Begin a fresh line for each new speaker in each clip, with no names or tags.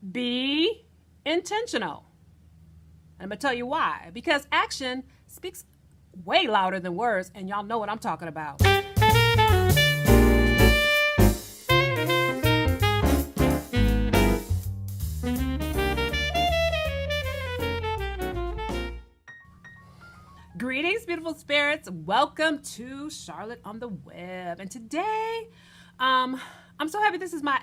Be intentional. I'm going to tell you why. Because action speaks way louder than words, and y'all know what I'm talking about. Greetings, beautiful spirits. Welcome to Charlotte on the Web. And today, I'm so happy this is my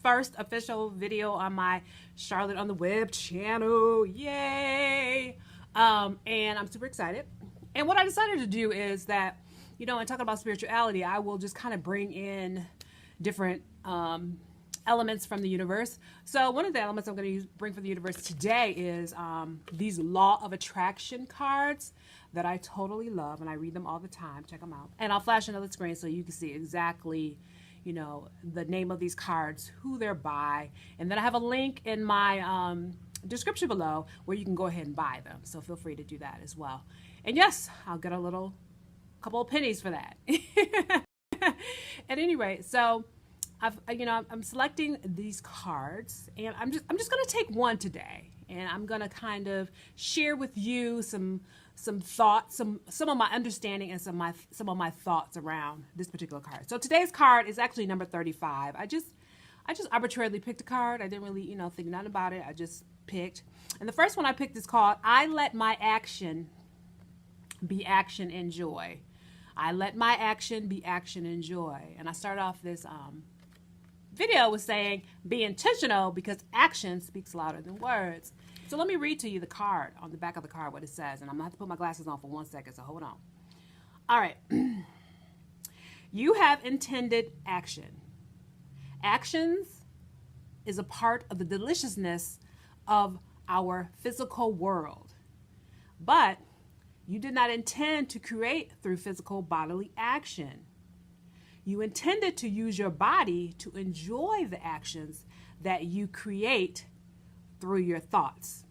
first official video on my Charlotte on the Web channel. Yay! And I'm super excited. And what I decided to do is that, in talking about spirituality, I will just kind of bring in different elements from the universe. So one of the elements I'm going to bring from the universe today is these law of attraction cards that I totally love, and I read them all the time. Check them out. And I'll flash another screen so you can see exactly, the name of these cards, who they're by, and then I have a link in my description below where you can go ahead and buy them. So feel free to do that as well. And yes, I'll get a couple of pennies for that. At any rate, so I'm selecting these cards, and I'm just going to take one today, and I'm going to kind of share with you some thoughts, some of my understanding, and some of my thoughts around this particular card. So today's card is actually number 35. I just arbitrarily picked a card. I didn't really think nothing about it. I just picked, and the first one I picked is called "I Let My Action Be Action and Joy." I let my action be action and joy, and I start off this video was saying, be intentional because action speaks louder than words. So let me read to you the card, on the back of the card, what it says. And I'm going to have to put my glasses on for 1 second, so hold on. All right. You have intended action. Actions is a part of the deliciousness of our physical world. But you did not intend to create through physical bodily action. You intended to use your body to enjoy the actions that you create through your thoughts,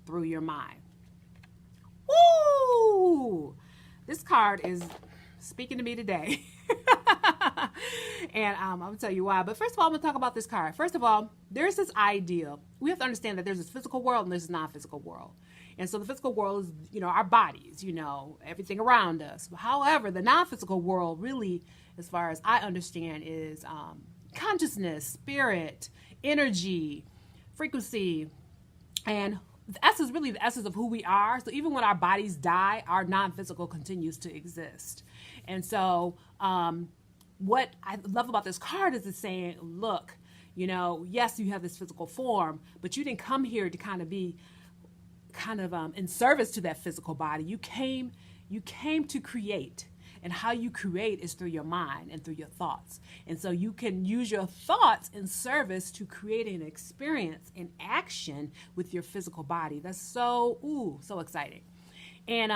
through your mind. Woo! This card is speaking to me today. And I'm going to tell you why. But first of all, I'm going to talk about this card. First of all, there's this idea. We have to understand that there's this physical world and there's this non-physical world. And so the physical world is, our bodies, everything around us. However, the non-physical world really, as far as I understand, is consciousness, spirit, energy, frequency, and the essence of who we are. So even when our bodies die, our non-physical continues to exist. And so what I love about this card is it's saying, look, yes, you have this physical form, but you didn't come here to kind of be in service to that physical body. You came to create, and how you create is through your mind and through your thoughts. And so you can use your thoughts in service to create an experience in action with your physical body. That's so exciting. And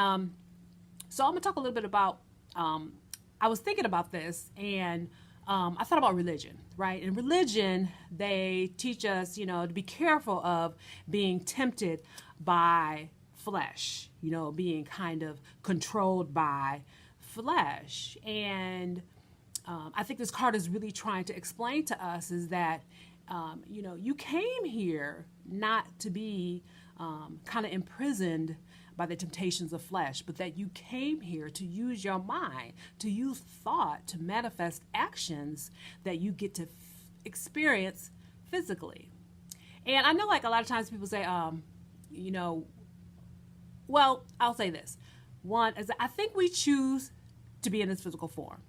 so I'm gonna talk a little bit about, I was thinking about this, and I thought about religion, right? In religion, they teach us, to be careful of being tempted by flesh, being kind of controlled by flesh. And I think this card is really trying to explain to us is that, you came here not to be kind of imprisoned by the temptations of flesh, but that you came here to use your mind, to use thought, to manifest actions that you get to experience physically. And I know a lot of times people say, well, I'll say this. One is I think we choose to be in this physical form.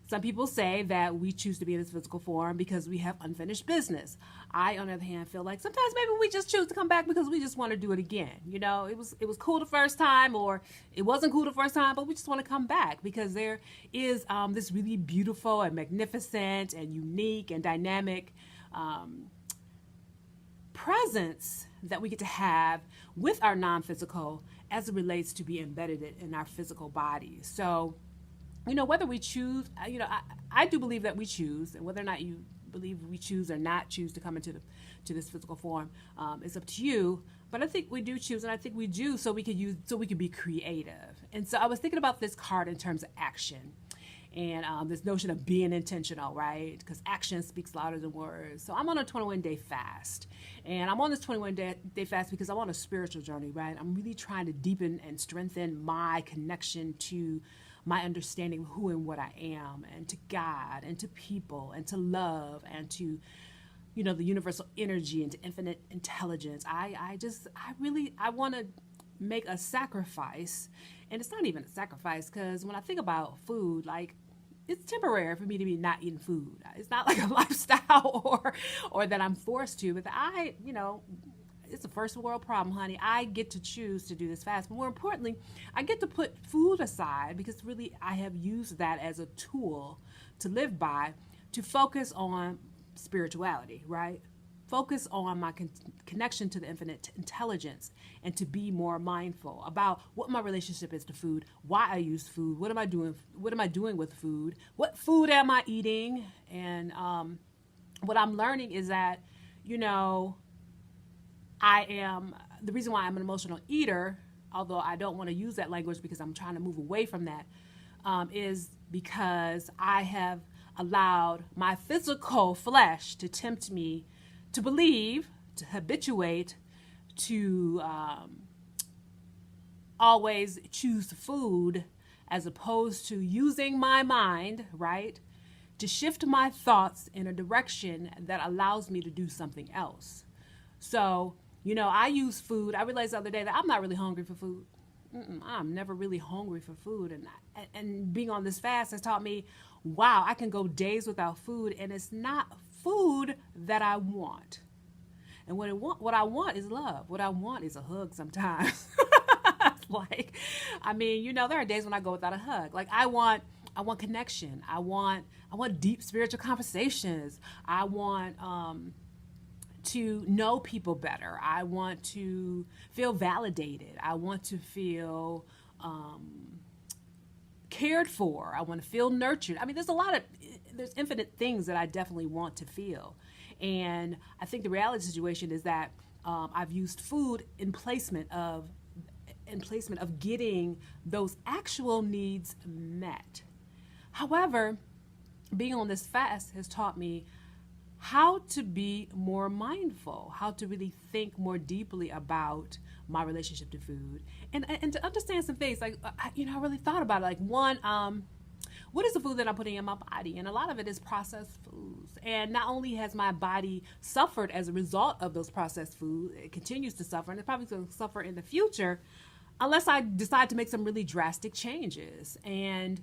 Some people say that we choose to be in this physical form because we have unfinished business. I, on the other hand, feel like sometimes maybe we just choose to come back because we just want to do it again. It was cool the first time, or it wasn't cool the first time, but we just want to come back because there is this really beautiful and magnificent and unique and dynamic presence that we get to have with our non-physical as it relates to be embedded in our physical bodies. So, whether we choose, I do believe that we choose, and whether or not you believe we choose or not choose to come into this physical form is up to you. But I think we do choose, and I think we do so we could be creative. And so I was thinking about this card in terms of action. And this notion of being intentional, right? Because action speaks louder than words. So I'm on a 21-day fast. And I'm on this 21-day fast because I'm on a spiritual journey, right? I'm really trying to deepen and strengthen my connection to my understanding of who and what I am, and to God, and to people, and to love, and to, you know, the universal energy, and to infinite intelligence. I want to make a sacrifice. And it's not even a sacrifice, because when I think about food, like, it's temporary for me to be not eating food. It's not like a lifestyle or that I'm forced to, but it's a first world problem, honey. I get to choose to do this fast. But more importantly, I get to put food aside, because really I have used that as a tool to live by, to focus on spirituality, right? Focus on my connection to the infinite intelligence, and to be more mindful about what my relationship is to food, why I use food, what am I doing with food, what food am I eating. And what I'm learning is that, the reason why I'm an emotional eater, although I don't want to use that language because I'm trying to move away from that, is because I have allowed my physical flesh to tempt me to believe, to habituate, to always choose food as opposed to using my mind, right, to shift my thoughts in a direction that allows me to do something else. So, I use food. I realized the other day that I'm not really hungry for food. I'm never really hungry for food. And being on this fast has taught me, wow, I can go days without food, and it's not food that I want. And what I want is love. What I want is a hug sometimes. There are days when I go without a hug. Like, I want connection. I want deep spiritual conversations. I want to know people better. I want to feel validated. I want to feel cared for. I want to feel nurtured. There's infinite things that I definitely want to feel. And I think the reality situation is that I've used food in placement of getting those actual needs met. However, being on this fast has taught me how to be more mindful, how to really think more deeply about my relationship to food, and to understand some things. Like, I really thought about it. Like, one, what is the food that I'm putting in my body? And a lot of it is processed foods. And not only has my body suffered as a result of those processed foods, it continues to suffer, and it's probably going to suffer in the future unless I decide to make some really drastic changes. And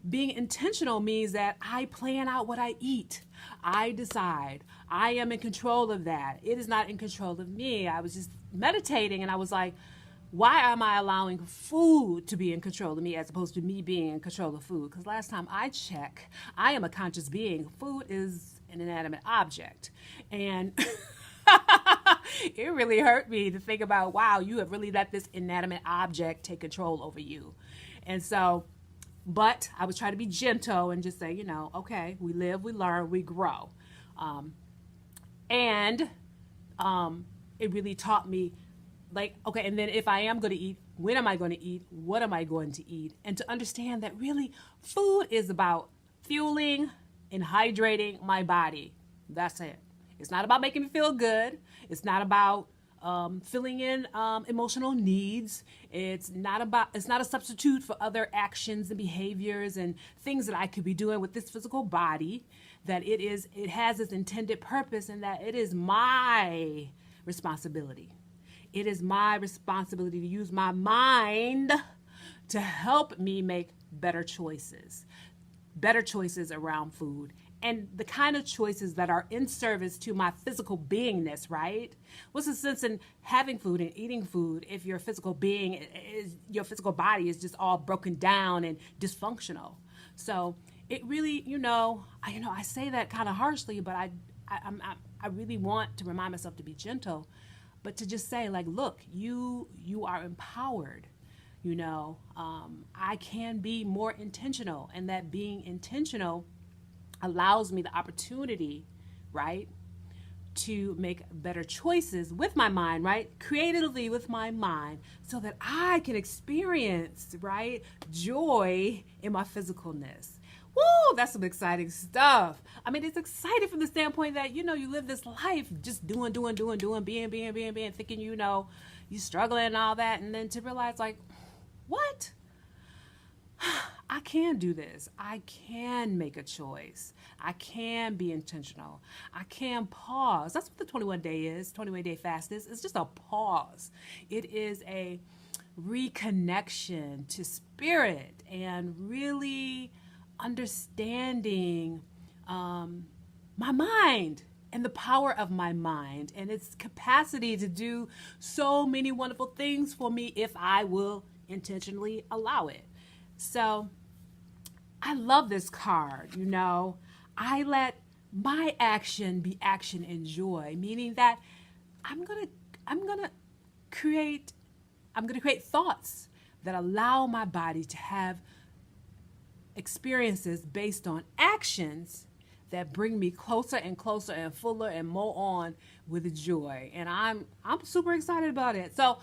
being intentional means that I plan out what I eat. I decide. I am in control of that. It is not in control of me. I was just meditating, and I was like, why am I allowing food to be in control of me as opposed to me being in control of food? Because last time I checked, I am a conscious being. Food is an inanimate object. And it really hurt me to think about, wow, you have really let this inanimate object take control over you. And so, but I was trying to be gentle and just say, okay, we live, we learn, we grow. It really taught me, like, okay, and then if I am going to eat, when am I going to eat? What am I going to eat? And to understand that really food is about fueling and hydrating my body. That's it. It's not about making me feel good. It's not about filling in emotional needs. It's not a substitute for other actions and behaviors and things that I could be doing with this physical body. That it has its intended purpose, and that it is my responsibility. It is my responsibility to use my mind to help me make better choices around food, and the kind of choices that are in service to my physical beingness, right? What's the sense in having food and eating food if your physical body is just all broken down and dysfunctional? So it really, I say that kind of harshly, but I really want to remind myself to be gentle, but to just say, like, look, you are empowered. I can be more intentional, and that being intentional allows me the opportunity, right, to make better choices with my mind, right? Creatively with my mind, so that I can experience, right, joy in my physicalness. Woo, that's some exciting stuff. I mean, it's exciting from the standpoint that, you live this life just doing, being, thinking, you're struggling and all that. And then to realize, like, what? I can do this. I can make a choice. I can be intentional. I can pause. That's what the 21-day fast is. It's just a pause. It is a reconnection to spirit and really understanding my mind and the power of my mind and its capacity to do so many wonderful things for me if I will intentionally allow it. So I love this card. I let my action be action and joy, meaning that I'm gonna create thoughts that allow my body to have experiences based on actions that bring me closer and closer and fuller and more on with joy. And I'm super excited about it. So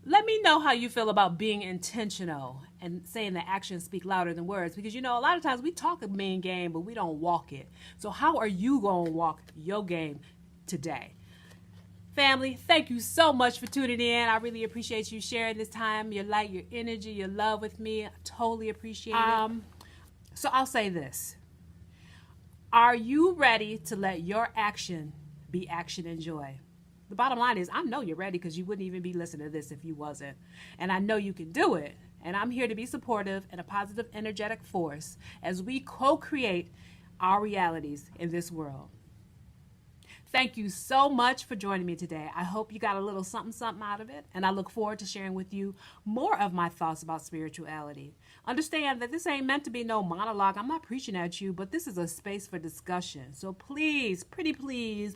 let me know how you feel about being intentional and saying that actions speak louder than words. Because, a lot of times we talk a mean game, but we don't walk it. So how are you going to walk your game today? Family, thank you so much for tuning in. I really appreciate you sharing this time, your light, your energy, your love with me. I totally appreciate it. So I'll say this. Are you ready to let your action be action and joy? The bottom line is, I know you're ready because you wouldn't even be listening to this if you wasn't. And I know you can do it. And I'm here to be supportive and a positive, energetic force as we co-create our realities in this world. Thank you so much for joining me today. I hope you got a little something out of it. And I look forward to sharing with you more of my thoughts about spirituality. Understand that this ain't meant to be no monologue. I'm not preaching at you, but this is a space for discussion. So please, pretty please,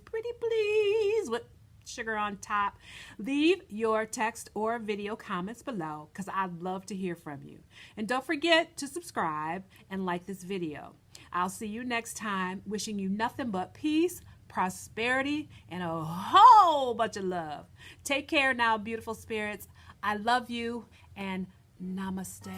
with sugar on top, leave your text or video comments below because I'd love to hear from you. And don't forget to subscribe and like this video. I'll see you next time, wishing you nothing but peace, prosperity, and a whole bunch of love. Take care now, beautiful spirits. I love you, and namaste.